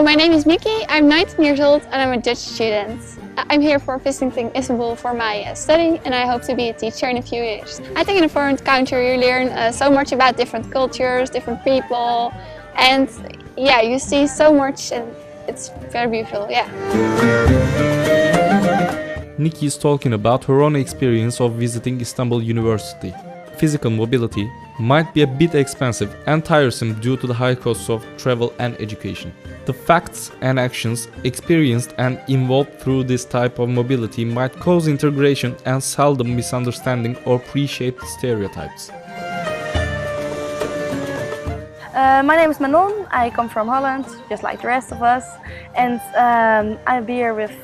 So my name is Miki, I'm 19 years old and I'm a Dutch student. I'm here for visiting Istanbul for my study and I hope to be a teacher in a few years. I think in a foreign country you learn so much about different cultures, different people, and yeah, you see so much and it's very beautiful, yeah. Nikki is talking about her own experience of visiting Istanbul University. Physical mobility might be a bit expensive and tiresome due to the high costs of travel and education. The facts and actions experienced and involved through this type of mobility might cause integration and seldom misunderstanding or pre-shaped stereotypes. My name is Manon, I come from Holland, just like the rest of us, and I'm here with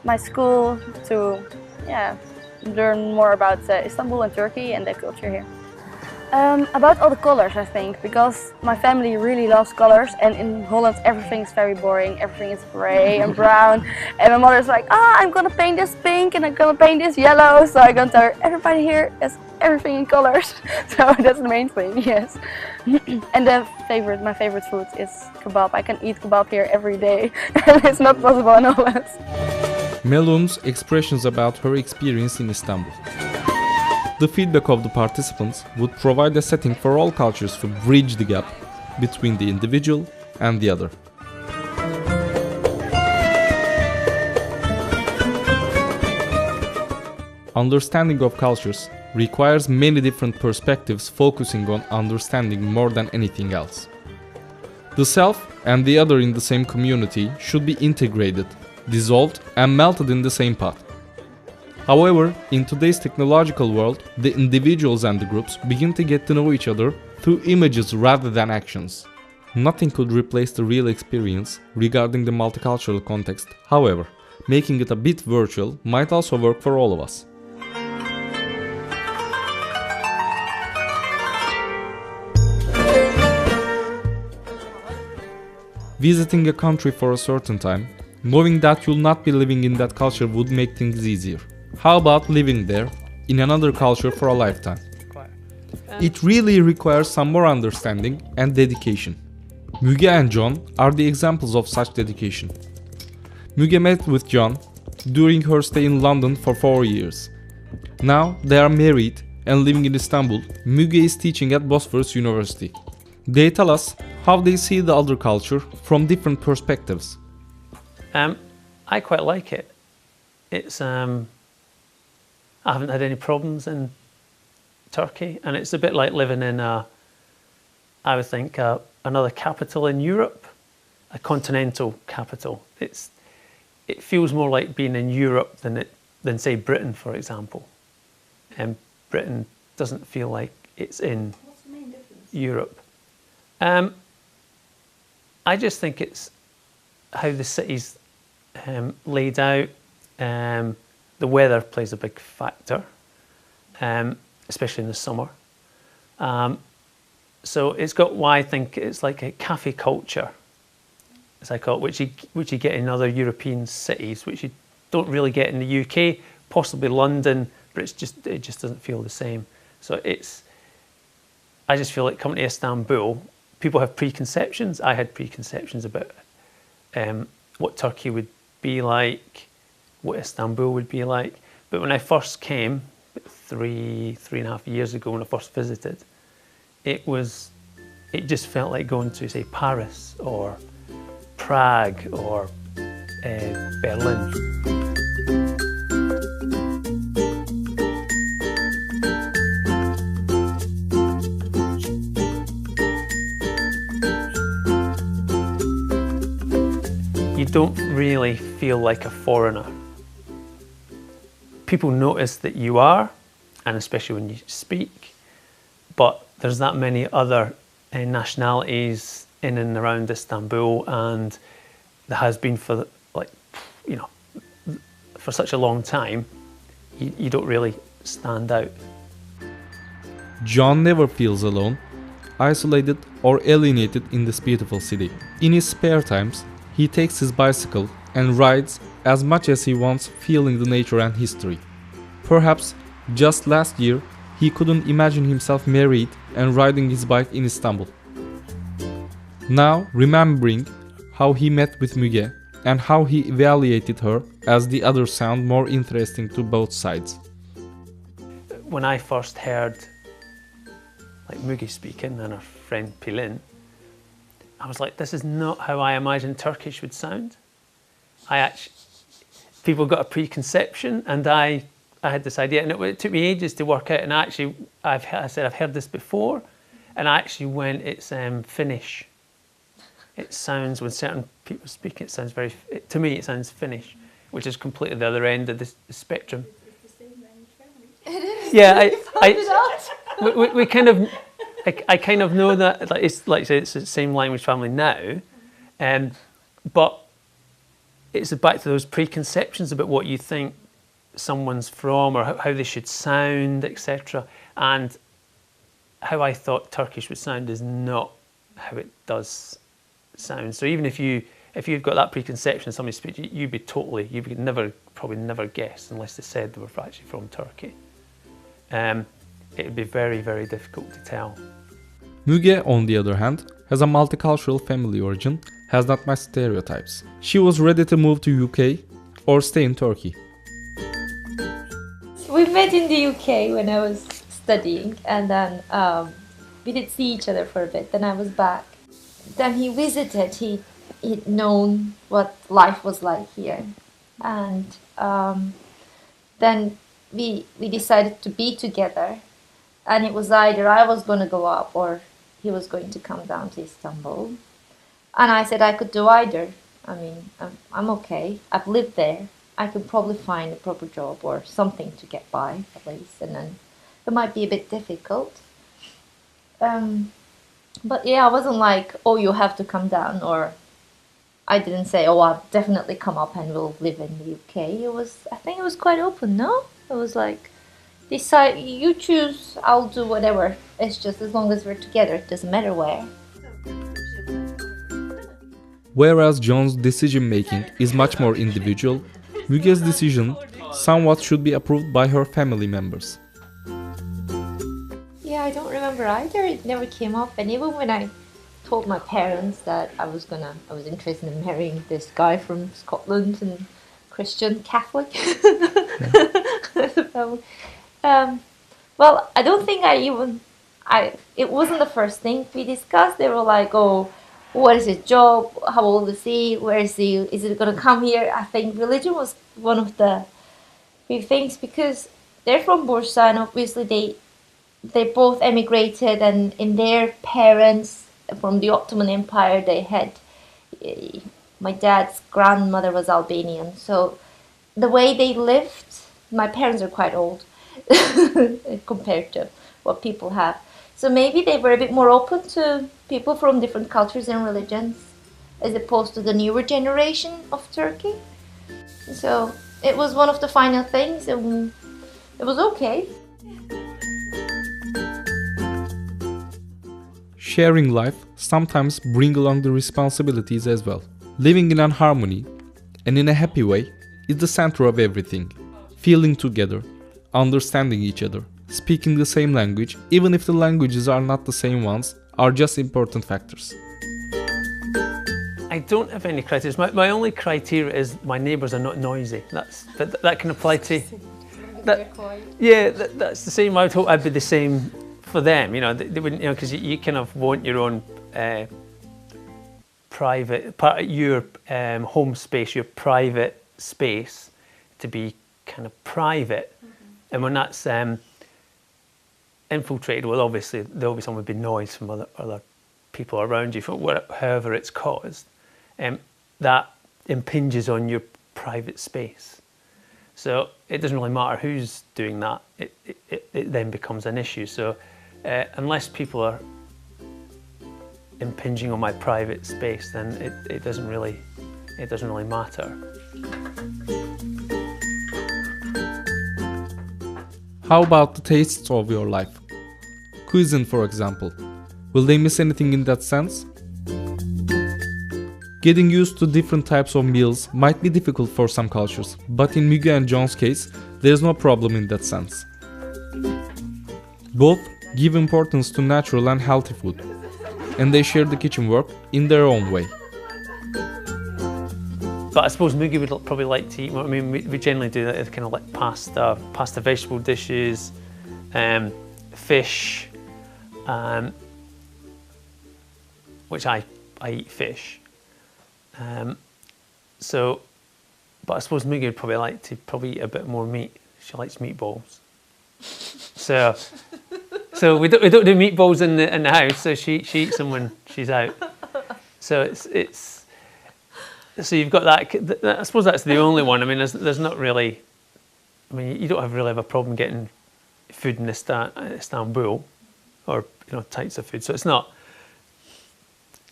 my school to learn more about Istanbul and Turkey and the culture here. About all the colors, I think, because my family really loves colors, and in Holland everything is very boring, everything is grey and brown, and my mother's like, I'm gonna paint this pink and I'm gonna paint this yellow, so I'm gonna tell her, everybody here has everything in colors, so that's the main thing, yes. And my favorite food is kebab. I can eat kebab here every day, and it's not possible in Holland. Melun's expressions about her experience in Istanbul. The feedback of the participants would provide a setting for all cultures to bridge the gap between the individual and the other. Understanding of cultures requires many different perspectives focusing on understanding more than anything else. The self and the other in the same community should be integrated, dissolved and melted in the same pot. However, in today's technological world, the individuals and the groups begin to get to know each other through images rather than actions. Nothing could replace the real experience regarding the multicultural context. However, making it a bit virtual might also work for all of us. Visiting a country for a certain time, knowing that you'll not be living in that culture would make things easier. How about living there, in another culture for a lifetime? It really requires some more understanding and dedication. Müge and John are the examples of such dedication. Müge met with John during her stay in London for 4 years. Now they are married and living in Istanbul. Müge is teaching at Bosphorus University. They tell us how they see the other culture from different perspectives. I quite like it. It's I haven't had any problems in Turkey, and it's a bit like living in I would think another capital in Europe, a continental capital. It feels more like being in Europe than say Britain, for example. And Britain doesn't feel like it's in Europe. I just think it's how the city's laid out. The weather plays a big factor, especially in the summer. So it's got why I think it's like a cafe culture, as I call it, which you get in other European cities, which you don't really get in the UK, possibly London, but it just doesn't feel the same. So I just feel like coming to Istanbul, people have preconceptions. I had preconceptions about what Turkey would be like, what Istanbul would be like. But when I first came, 3.5 years ago, when I first visited, it just felt like going to, say, Paris or Prague or Berlin. You don't really feel like a foreigner. People notice that you are, and especially when you speak, but there's that many other nationalities in and around Istanbul, and there has been for for such a long time. You don't really stand out. John never feels alone, isolated or alienated in this beautiful city. In his spare times, he takes his bicycle and rides as much as he wants, feeling the nature and history. Perhaps just last year he couldn't imagine himself married and riding his bike in Istanbul. Now, remembering how he met with Müge, and how he evaluated her as the other sound more interesting to both sides. When I first heard like Müge speaking and her friend Pelin, I was like, this is not how I imagined Turkish would sound. People got a preconception, and I had this idea, and it took me ages to work out. And actually, I said I've heard this before, and I actually went, it's Finnish. It sounds, when certain people speak, it sounds to me it sounds Finnish, which is completely the other end of the spectrum. It is. Yeah, we kind of, I kind of know that, it's like I say, it's the same language family now, but it's back to those preconceptions about what you think someone's from or how they should sound, etc. And how I thought Turkish would sound is not how it does sound. So even if you've got that preconception, somebody speaks, you would probably never guess unless they said they were actually from Turkey. It would be very, very difficult to tell. Müge, on the other hand, has a multicultural family origin, has not much stereotypes. She was ready to move to UK or stay in Turkey. We met in the UK when I was studying, and then we did see each other for a bit. Then I was back. Then he visited. He'd known what life was like here, and then we decided to be together. And it was either I was going to go up or he was going to come down to Istanbul. And I said I could do either. I mean, I'm okay. I've lived there. I could probably find a proper job or something to get by at least. And then it might be a bit difficult. But yeah, I wasn't like, oh, you have to come down. Or I didn't say, oh, I'll definitely come up and we'll live in the UK. I think it was quite open, no? It was like, decide, you choose, I'll do whatever. It's just as long as we're together, it doesn't matter where. Whereas John's decision making is much more individual, Müge's decision somewhat should be approved by her family members. Yeah, I don't remember either. It never came up. And even when I told my parents that I was interested in marrying this guy from Scotland and Christian Catholic. Well, I don't think it wasn't the first thing we discussed. They were like, oh, what is his job? How old is he? Where is he? Is it going to come here? I think religion was one of the big things because they're from Bursa and obviously they both emigrated, and in their parents from the Ottoman Empire, they had, my dad's grandmother was Albanian. So the way they lived, my parents are quite old compared to what people have. So maybe they were a bit more open to people from different cultures and religions as opposed to the newer generation of Turkey. So it was one of the final things, and it was okay. Sharing life sometimes brings along the responsibilities as well. Living in harmony and in a happy way is the center of everything. Feeling together, understanding each other, speaking the same language, even if the languages are not the same ones, are just important factors. I don't have any criteria. My only criteria is my neighbours are not noisy. That can apply to that. Yeah, that's the same. I would hope I'd be the same for them. You know, they wouldn't. You know, because you kind of want your own private part of your home space, your private space, to be kind of private. And when that's infiltrated, well, obviously there'll be someone with noise from other people around you, from however it's caused, that impinges on your private space. So it doesn't really matter who's doing that. It then becomes an issue. So unless people are impinging on my private space, then it doesn't really matter. How about the tastes of your life? Cuisine, for example. Will they miss anything in that sense? Getting used to different types of meals might be difficult for some cultures, but in Müge and John's case, there's no problem in that sense. Both give importance to natural and healthy food, and they share the kitchen work in their own way. but I suppose Mugi would probably like to eat more. I mean, we generally do that as kind of like pasta vegetable dishes, fish, which I eat fish. But I suppose Mugi would probably like to eat a bit more meat. She likes meatballs. So we don't do meatballs in the house. So she eats them when she's out. So it's so you've got that. I suppose that's the only one. I mean, there's not really. I mean, you don't really have a problem getting food in Istanbul, or types of food. So it's not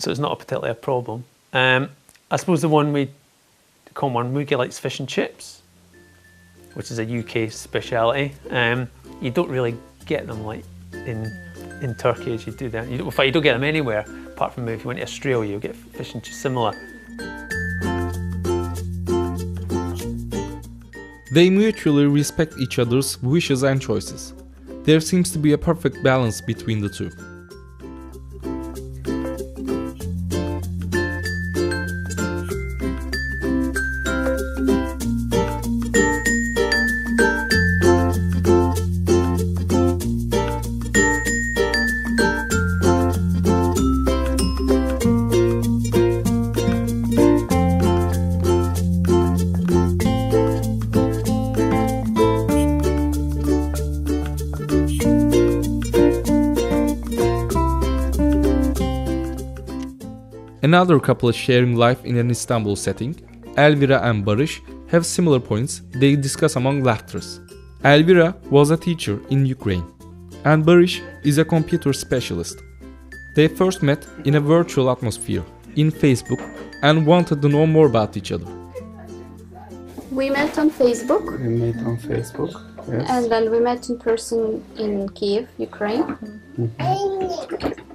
a particularly a problem. I suppose the one common one, Mugi likes fish and chips, which is a UK speciality. You don't really get them like in Turkey as you do there. In fact, you don't get them anywhere apart from if you went to Australia, you'll get fish and chips similar. They mutually respect each other's wishes and choices. There seems to be a perfect balance between the two. Another couple sharing life in an Istanbul setting, Elvira and Barış, have similar points they discuss among laughters. Elvira was a teacher in Ukraine, and Barış is a computer specialist. They first met in a virtual atmosphere, in Facebook, and wanted to know more about each other. We met on Facebook. We met on Facebook, yes. And then we met in person in Kiev, Ukraine.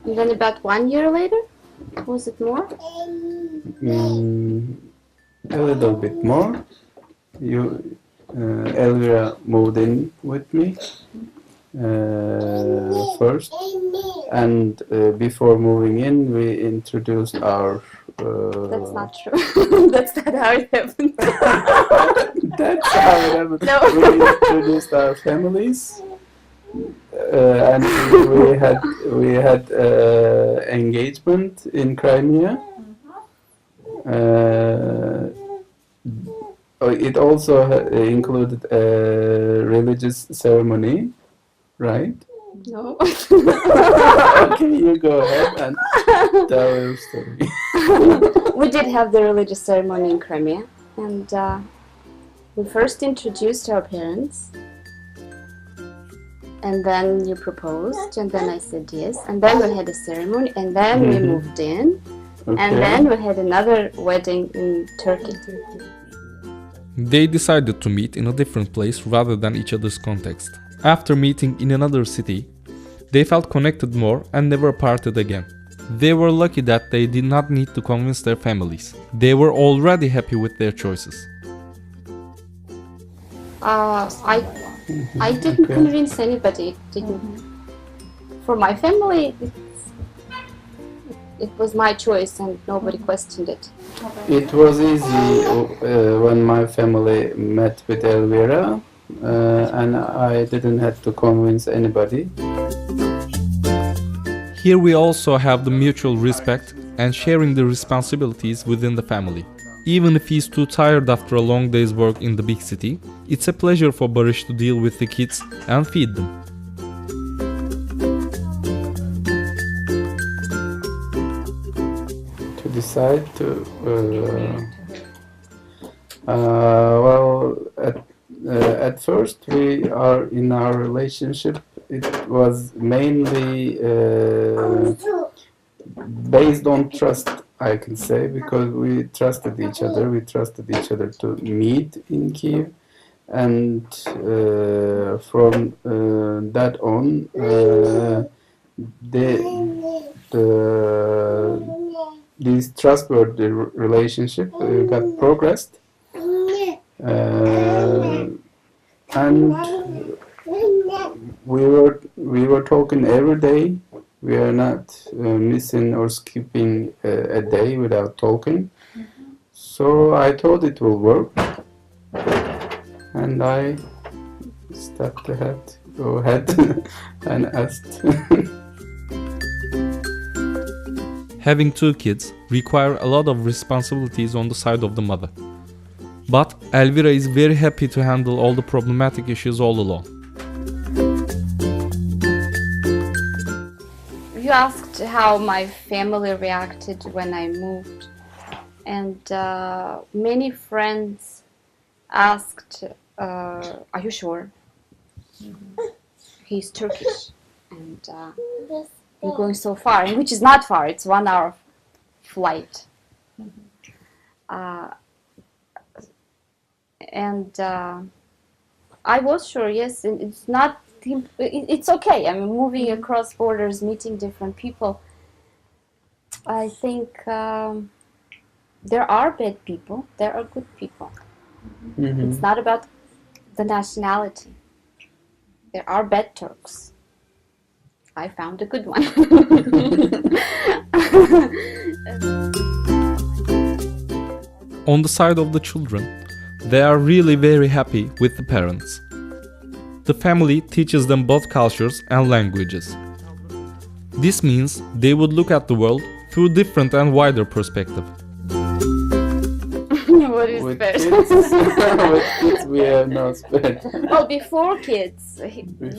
And then about 1 year later, was it more? A little bit more. Elvira moved in with me first, and before moving in, we introduced our. That's not true. That's not how it happened. That's how it happened. No. We introduced our families, and we had engagement in Crimea. It also included a religious ceremony, right? No. Okay, you go ahead and tell your story. We did have the religious ceremony in Crimea, and we first introduced our parents, and then you proposed, and then I said yes, and then we had a ceremony, and then we moved in, and then we had another wedding in Turkey. They decided to meet in a different place rather than each other's context. After meeting in another city, they felt connected more and never parted again. They were lucky that they did not need to convince their families. They were already happy with their choices. I didn't convince anybody. For my family, it was my choice and nobody questioned it. It was easy when my family met with Elvira, and I didn't have to convince anybody. Here we also have the mutual respect and sharing the responsibilities within the family. Even if he's too tired after a long day's work in the big city, it's a pleasure for Barış to deal with the kids and feed them. To decide to, at first we are in our relationship. It was mainly based on trust, I can say, because we trusted each other. We trusted each other to meet in Kiev, and from that on, this trustworthy relationship got progressed, and we were talking every day. We are not missing or skipping a day without talking. So I thought it will work, and I stepped ahead and asked. Having two kids require a lot of responsibilities on the side of the mother. But Elvira is very happy to handle all the problematic issues all alone. You asked how my family reacted when I moved, and many friends asked, are you sure? He's Turkish, and you're going so far, and which is not far, it's 1 hour flight. And I was sure, yes, it's not, it's okay. I mean, moving across borders, meeting different people. I think there are bad people, there are good people. Mm-hmm. It's not about the nationality. There are bad Turks. I found a good one. On the side of the children, they are really very happy with the parents. The family teaches them both cultures and languages. This means they would look at the world through different and wider perspective. What is With spare? kids, with kids we have no spare time. Well, before kids,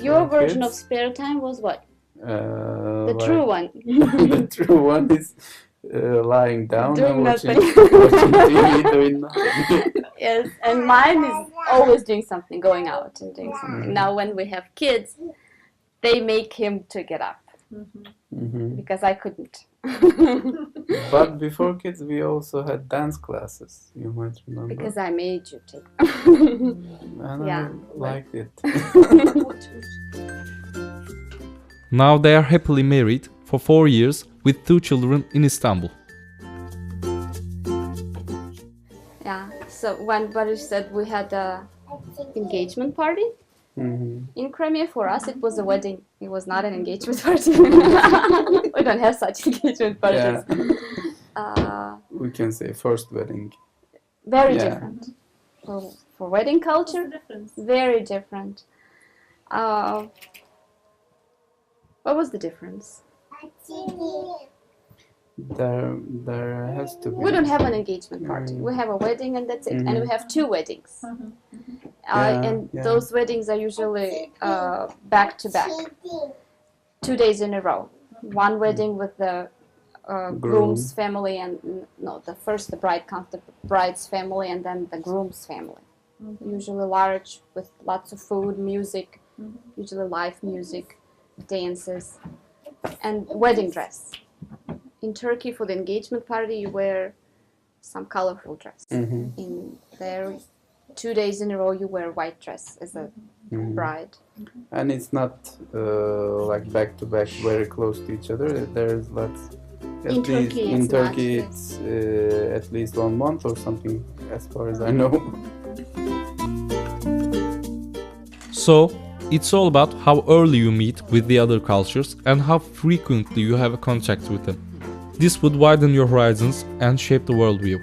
your version of kids? spare time was what? The Like, true one. the true one is lying down Doing and watching, nothing. watching TV, doing nothing. Yes, and mine is always doing something, going out and doing something. Now when we have kids, they make him to get up Mhm. because I couldn't. But before kids, we also had dance classes. You might remember. Because I made you take. And yeah. I liked it. Now they are happily married for 4 years with 2 children in Istanbul. Yeah. So when Barış said we had a engagement party Mhm. in Crimea, for us it was a wedding. It was not an engagement party. We don't have such engagement parties. Yeah. We can say first wedding. Very Yeah. different. For wedding culture, very different. What was the difference? There has to be. We don't have an engagement party. We have a wedding and that's it. And we have 2 weddings. And those weddings are usually back to back, 2 days in a row. One wedding with the groom's family, and the bride comes, the bride's family, and then the groom's family. Usually large, with lots of food, music, usually live music, dances, and wedding dress. In Turkey, for the engagement party, you wear some colorful dress. In there, 2 days in a row, you wear white dress as a bride. And it's not like back to back, very close to each other. There's lots. In Turkey, It's at least 1 month or something, as far as I know. So, it's all about how early you meet with the other cultures and how frequently you have a contact with them. This would widen your horizons and shape the worldview.